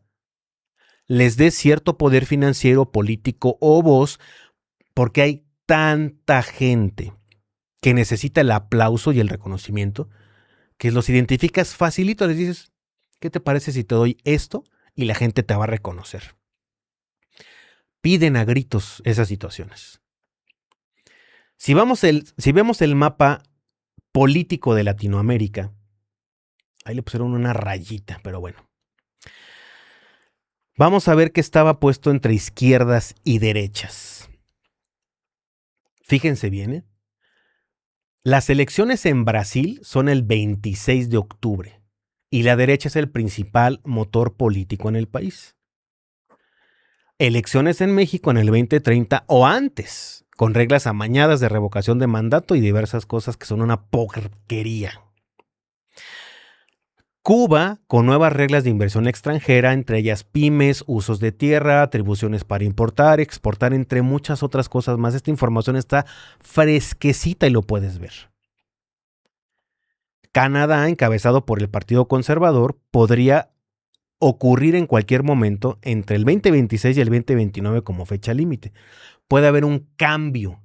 les des cierto poder financiero, político o voz, porque hay tanta gente que necesita el aplauso y el reconocimiento, que los identificas facilito, les dices, ¿qué te parece si te doy esto? Y la gente te va a reconocer. Piden a gritos esas situaciones. Si vemos el mapa político de Latinoamérica, ahí le pusieron una rayita, pero bueno. Vamos a ver que estaba puesto entre izquierdas y derechas. Fíjense bien, ¿eh? Las elecciones en Brasil son el 26 de octubre y la derecha es el principal motor político en el país. Elecciones en México en el 2030 o antes, con reglas amañadas de revocación de mandato y diversas cosas que son una porquería. Cuba, con nuevas reglas de inversión extranjera, entre ellas pymes, usos de tierra, atribuciones para importar, exportar, entre muchas otras cosas más. Esta información está fresquecita y lo puedes ver. Canadá, encabezado por el Partido Conservador, podría ocurrir en cualquier momento entre el 2026 y el 2029 como fecha límite. Puede haber un cambio.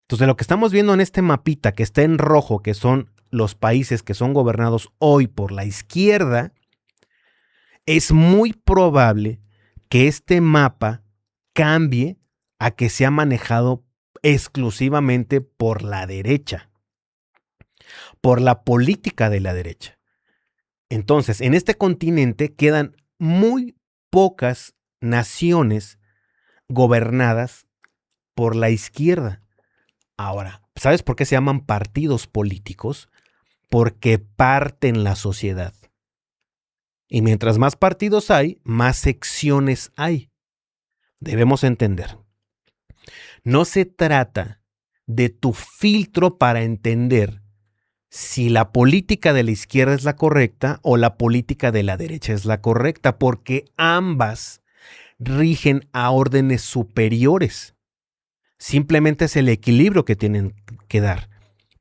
Entonces, lo que estamos viendo en este mapita que está en rojo, que son los países que son gobernados hoy por la izquierda, es muy probable que este mapa cambie a que sea manejado exclusivamente por la derecha, por la política de la derecha. Entonces, en este continente quedan muy pocas naciones gobernadas por la izquierda. Ahora, ¿sabes por qué se llaman partidos políticos? Porque parten la sociedad. Y mientras más partidos hay, más secciones hay. Debemos entender. No se trata de tu filtro para entender si la política de la izquierda es la correcta o la política de la derecha es la correcta, porque ambas rigen a órdenes superiores. Simplemente es el equilibrio que tienen que dar,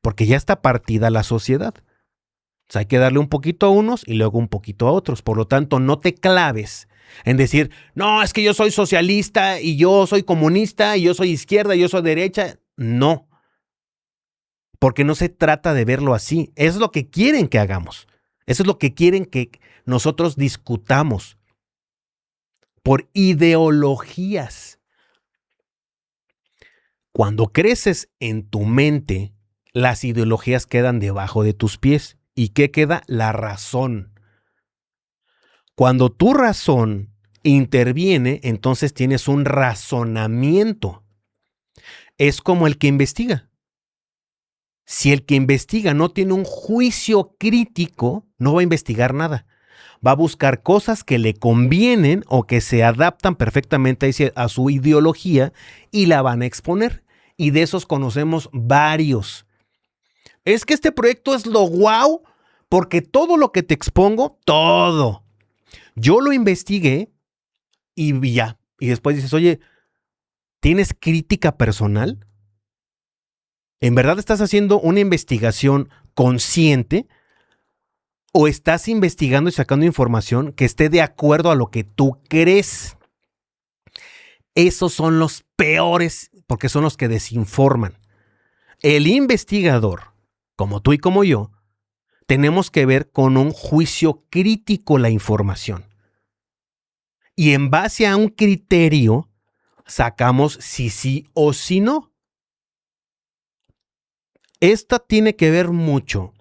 porque ya está partida la sociedad. O sea, hay que darle un poquito a unos y luego un poquito a otros. Por lo tanto, no te claves en decir, no, es que yo soy socialista y yo soy comunista y yo soy izquierda y yo soy derecha. No, porque no se trata de verlo así. Eso es lo que quieren que hagamos. Eso es lo que quieren que nosotros discutamos por ideologías. Cuando creces en tu mente, las ideologías quedan debajo de tus pies. ¿Y qué queda? La razón. Cuando tu razón interviene, entonces tienes un razonamiento. Es como el que investiga. Si el que investiga no tiene un juicio crítico, no va a investigar nada. Va a buscar cosas que le convienen o que se adaptan perfectamente a su ideología y la van a exponer. Y de esos conocemos varios. Es que este proyecto es lo guau, porque todo lo que te expongo, todo. Yo lo investigué y ya. Y después dices, oye, ¿tienes crítica personal? ¿En verdad estás haciendo una investigación consciente o estás investigando y sacando información que esté de acuerdo a lo que tú crees? Esos son los peores porque son los que desinforman. El investigador, como tú y como yo, tenemos que ver con un juicio crítico la información. Y en base a un criterio, sacamos si sí o si no. Esta tiene que ver mucho,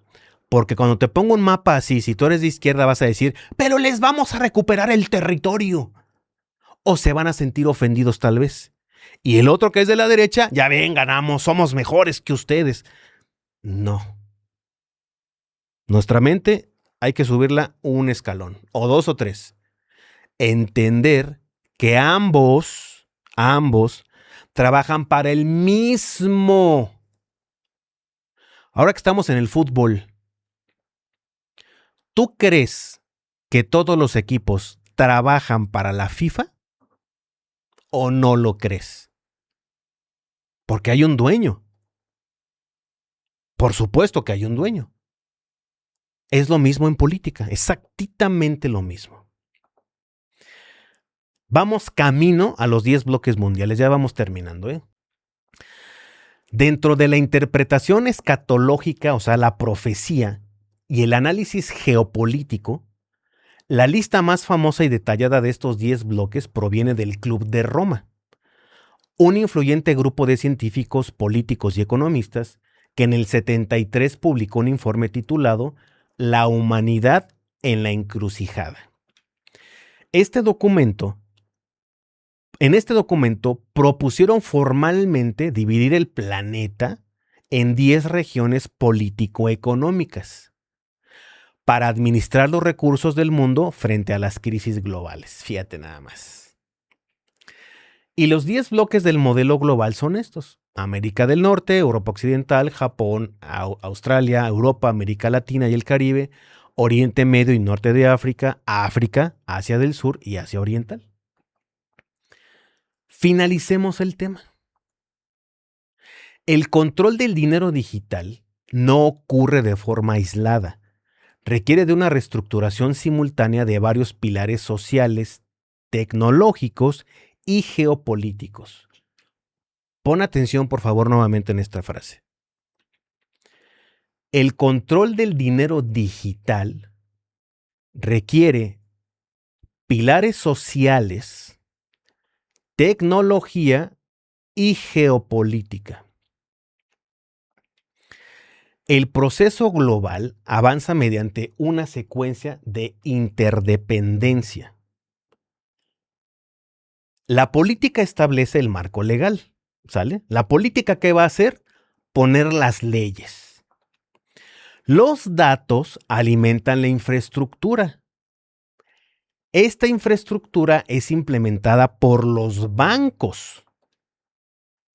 porque cuando te pongo un mapa así, si tú eres de izquierda vas a decir, pero les vamos a recuperar el territorio. O se van a sentir ofendidos tal vez. Y el otro que es de la derecha, ya ven, ganamos, somos mejores que ustedes. No. Nuestra mente hay que subirla un escalón, o dos o tres. Entender que ambos trabajan para el mismo. Ahora que estamos en el fútbol, ¿tú crees que todos los equipos trabajan para la FIFA o no lo crees? Porque hay un dueño. Por supuesto que hay un dueño. Es lo mismo en política, exactamente lo mismo. Vamos camino a los 10 bloques mundiales, ya vamos terminando, ¿eh? Dentro de la interpretación escatológica, o sea, la profecía y el análisis geopolítico, la lista más famosa y detallada de estos 10 bloques proviene del Club de Roma, un influyente grupo de científicos, políticos y economistas que en el 73 publicó un informe titulado La humanidad en la encrucijada. En este documento propusieron formalmente dividir el planeta en 10 regiones político-económicas para administrar los recursos del mundo frente a las crisis globales. Fíjate nada más. Y los 10 bloques del modelo global son estos: América del Norte, Europa Occidental, Japón, Australia, Europa, América Latina y el Caribe, Oriente Medio y Norte de África, África, Asia del Sur y Asia Oriental. Finalicemos el tema. El control del dinero digital no ocurre de forma aislada. Requiere de una reestructuración simultánea de varios pilares sociales, tecnológicos y geopolíticos. Pon atención, por favor, nuevamente en esta frase. El control del dinero digital requiere pilares sociales, tecnología y geopolítica. El proceso global avanza mediante una secuencia de interdependencia. La política establece el marco legal, ¿sale? La política, ¿qué va a hacer? Poner las leyes. Los datos alimentan la infraestructura. Esta infraestructura es implementada por los bancos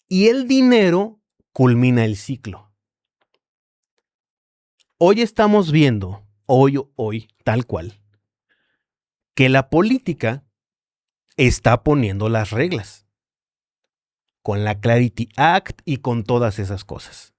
y el dinero culmina el ciclo. Hoy estamos viendo, hoy, tal cual, que la política está poniendo las reglas con la Clarity Act y con todas esas cosas.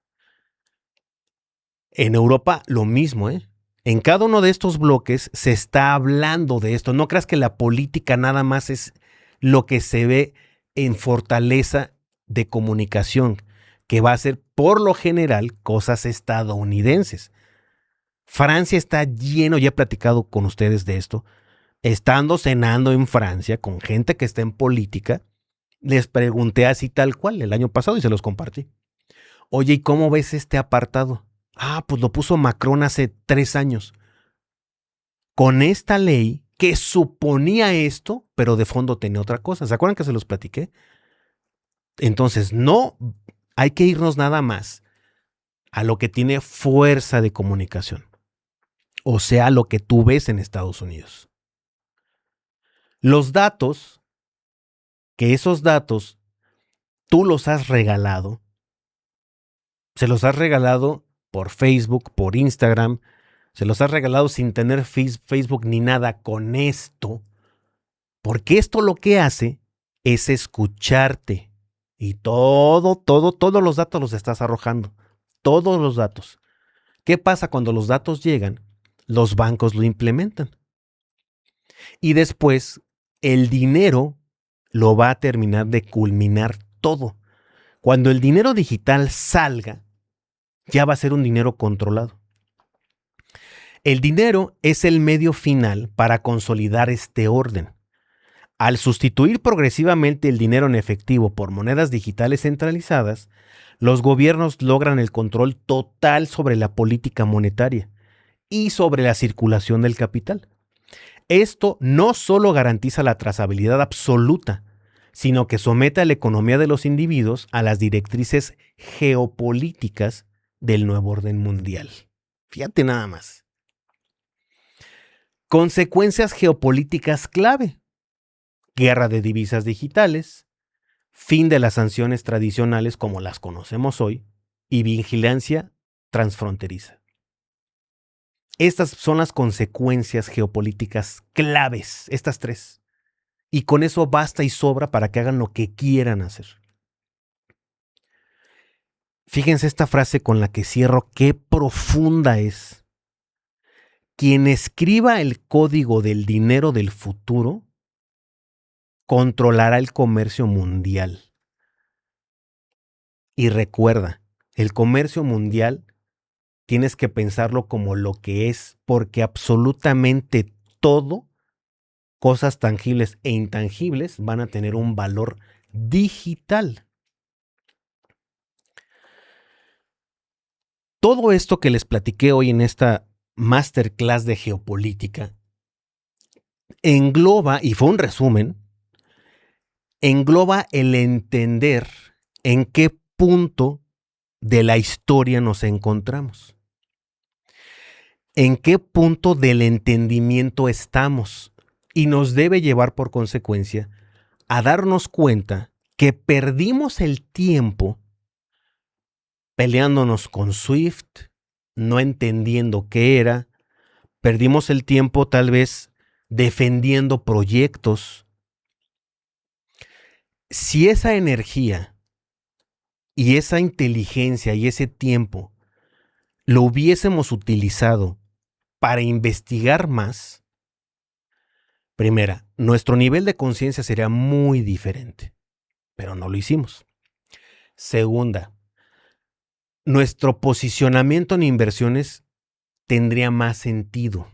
En Europa lo mismo, ¿eh? En cada uno de estos bloques se está hablando de esto. No creas que la política nada más es lo que se ve en fortaleza de comunicación, que va a ser por lo general cosas estadounidenses. Francia está lleno, ya he platicado con ustedes de esto, estando cenando en Francia con gente que está en política, les pregunté así tal cual el año pasado y se los compartí. Oye, ¿y cómo ves este apartado? Pues lo puso Macron hace 3 años. Con esta ley que suponía esto, pero de fondo tenía otra cosa. ¿Se acuerdan que se los platiqué? Entonces, no hay que irnos nada más a lo que tiene fuerza de comunicación. O sea, lo que tú ves en Estados Unidos. Los datos, que esos datos tú los has regalado, se los has regalado por Facebook, por Instagram, se los has regalado sin tener Facebook ni nada con esto, porque esto lo que hace es escucharte y todos los datos los estás arrojando, todos los datos. ¿Qué pasa cuando los datos llegan? Los bancos lo implementan. Y después el dinero lo va a terminar de culminar todo. Cuando el dinero digital salga, ya va a ser un dinero controlado. El dinero es el medio final para consolidar este orden. Al sustituir progresivamente el dinero en efectivo por monedas digitales centralizadas, los gobiernos logran el control total sobre la política monetaria y sobre la circulación del capital. Esto no solo garantiza la trazabilidad absoluta, sino que somete a la economía de los individuos a las directrices geopolíticas del nuevo orden mundial. Fíjate nada más. Consecuencias geopolíticas clave: guerra de divisas digitales, fin de las sanciones tradicionales como las conocemos hoy y vigilancia transfronteriza. Estas son las consecuencias geopolíticas claves, estas 3. Y con eso basta y sobra para que hagan lo que quieran hacer. Fíjense esta frase con la que cierro, qué profunda es. Quien escriba el código del dinero del futuro controlará el comercio mundial. Y recuerda, el comercio mundial tienes que pensarlo como lo que es, porque absolutamente todo, cosas tangibles e intangibles, van a tener un valor digital. Todo esto que les platiqué hoy en esta masterclass de geopolítica engloba, y fue un resumen, engloba el entender en qué punto de la historia nos encontramos? ¿En qué punto del entendimiento estamos? Y nos debe llevar por consecuencia a darnos cuenta que perdimos el tiempo peleándonos con Swift, no entendiendo qué era. Perdimos el tiempo tal vez defendiendo proyectos. Si esa energía y esa inteligencia y ese tiempo lo hubiésemos utilizado para investigar más, primera, nuestro nivel de conciencia sería muy diferente, pero no lo hicimos. Segunda, nuestro posicionamiento en inversiones tendría más sentido.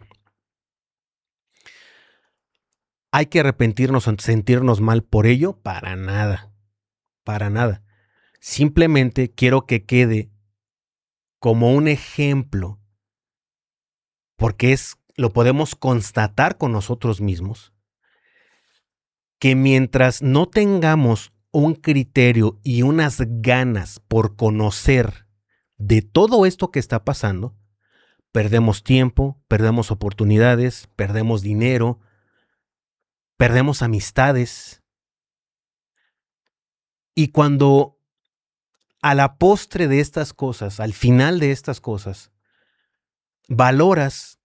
¿Hay que arrepentirnos o sentirnos mal por ello? Para nada, para nada. Simplemente quiero que quede como un ejemplo, porque lo podemos constatar con nosotros mismos, que mientras no tengamos un criterio y unas ganas por conocer de todo esto que está pasando, perdemos tiempo, perdemos oportunidades, perdemos dinero, perdemos amistades. Y cuando a la postre de estas cosas, al final de estas cosas, valoras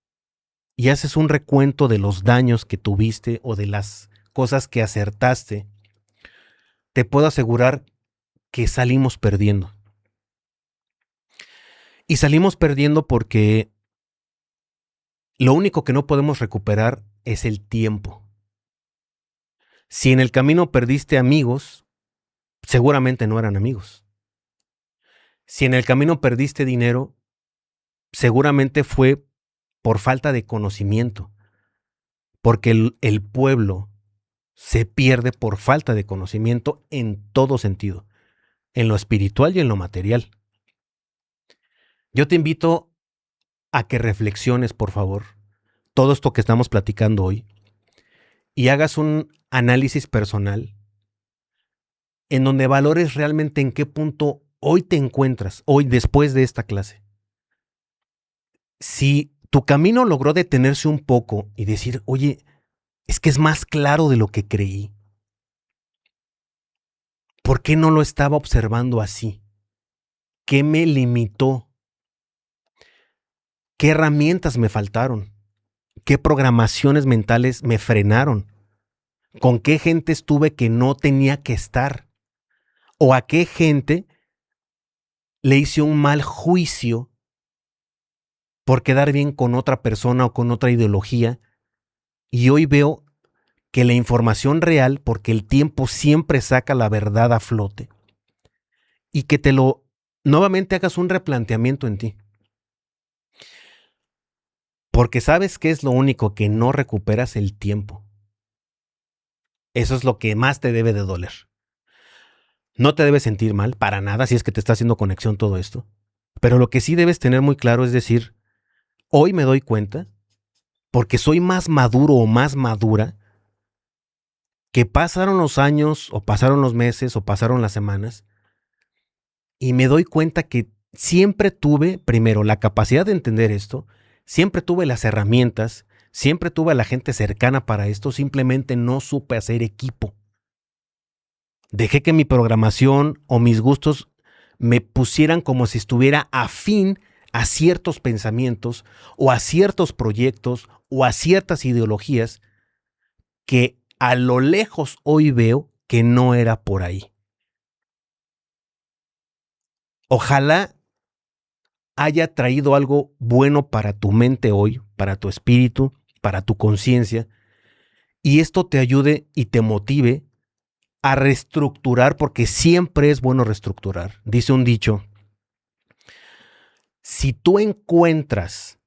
y haces un recuento de los daños que tuviste o de las cosas que acertaste, te puedo asegurar que salimos perdiendo. Y salimos perdiendo porque lo único que no podemos recuperar es el tiempo. Si en el camino perdiste amigos, seguramente no eran amigos. Si en el camino perdiste dinero, seguramente fue por falta de conocimiento, porque el pueblo se pierde por falta de conocimiento en todo sentido, en lo espiritual y en lo material. Yo te invito a que reflexiones, por favor, todo esto que estamos platicando hoy y hagas un análisis personal en donde valores realmente en qué punto hoy te encuentras, hoy después de esta clase. Si tu camino logró detenerse un poco y decir, oye, es que es más claro de lo que creí, ¿por qué no lo estaba observando así? ¿Qué me limitó? ¿Qué herramientas me faltaron? ¿Qué programaciones mentales me frenaron? ¿Con qué gente estuve que no tenía que estar? ¿O a qué gente le hice un mal juicio por quedar bien con otra persona o con otra ideología? Y hoy veo que la información real, porque el tiempo siempre saca la verdad a flote, y que nuevamente hagas un replanteamiento en ti. Porque sabes que es lo único que no recuperas: el tiempo. Eso es lo que más te debe de doler. No te debes sentir mal, para nada, si es que te está haciendo conexión todo esto. Pero lo que sí debes tener muy claro es decir, hoy me doy cuenta, porque soy más maduro o más madura, que pasaron los años, o pasaron los meses, o pasaron las semanas, y me doy cuenta que siempre tuve, primero, la capacidad de entender esto, siempre tuve las herramientas, siempre tuve a la gente cercana para esto, simplemente no supe hacer equipo. Dejé que mi programación o mis gustos me pusieran como si estuviera afín a ciertos pensamientos o a ciertos proyectos o a ciertas ideologías que a lo lejos hoy veo que no era por ahí. Ojalá haya traído algo bueno para tu mente hoy, para tu espíritu, para tu conciencia, y esto te ayude y te motive a reestructurar, porque siempre es bueno reestructurar. Dice un dicho: si tú encuentras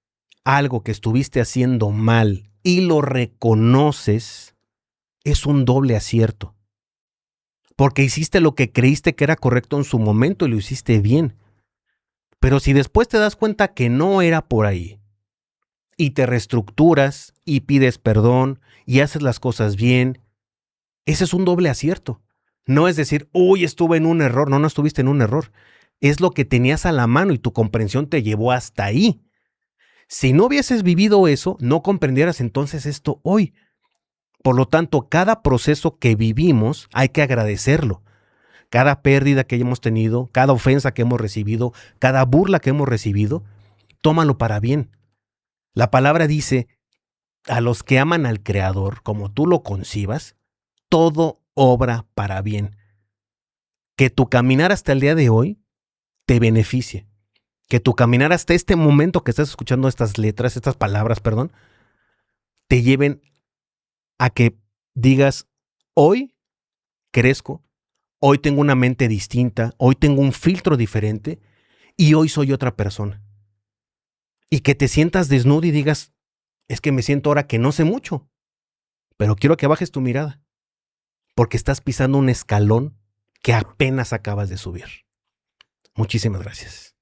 algo que estuviste haciendo mal y lo reconoces, es un doble acierto. Porque hiciste lo que creíste que era correcto en su momento y lo hiciste bien. Pero si después te das cuenta que no era por ahí, y te reestructuras y pides perdón y haces las cosas bien, ese es un doble acierto. No es decir, uy, estuve en un error. No, no estuviste en un error. es lo que tenías a la mano y tu comprensión te llevó hasta ahí. Si no hubieses vivido eso, no comprendieras entonces esto hoy. Por lo tanto, cada proceso que vivimos hay que agradecerlo. Cada pérdida que hemos tenido, cada ofensa que hemos recibido, cada burla que hemos recibido, tómalo para bien. La palabra dice, a los que aman al Creador, como tú lo concibas, todo obra para bien. Que tu caminar hasta el día de hoy te beneficie. Que tu caminar hasta este momento que estás escuchando estas palabras, te lleven a que digas, hoy crezco, hoy tengo una mente distinta, hoy tengo un filtro diferente y hoy soy otra persona. Y que te sientas desnudo y digas, es que me siento ahora que no sé mucho, pero quiero que bajes tu mirada, porque estás pisando un escalón que apenas acabas de subir. Muchísimas gracias.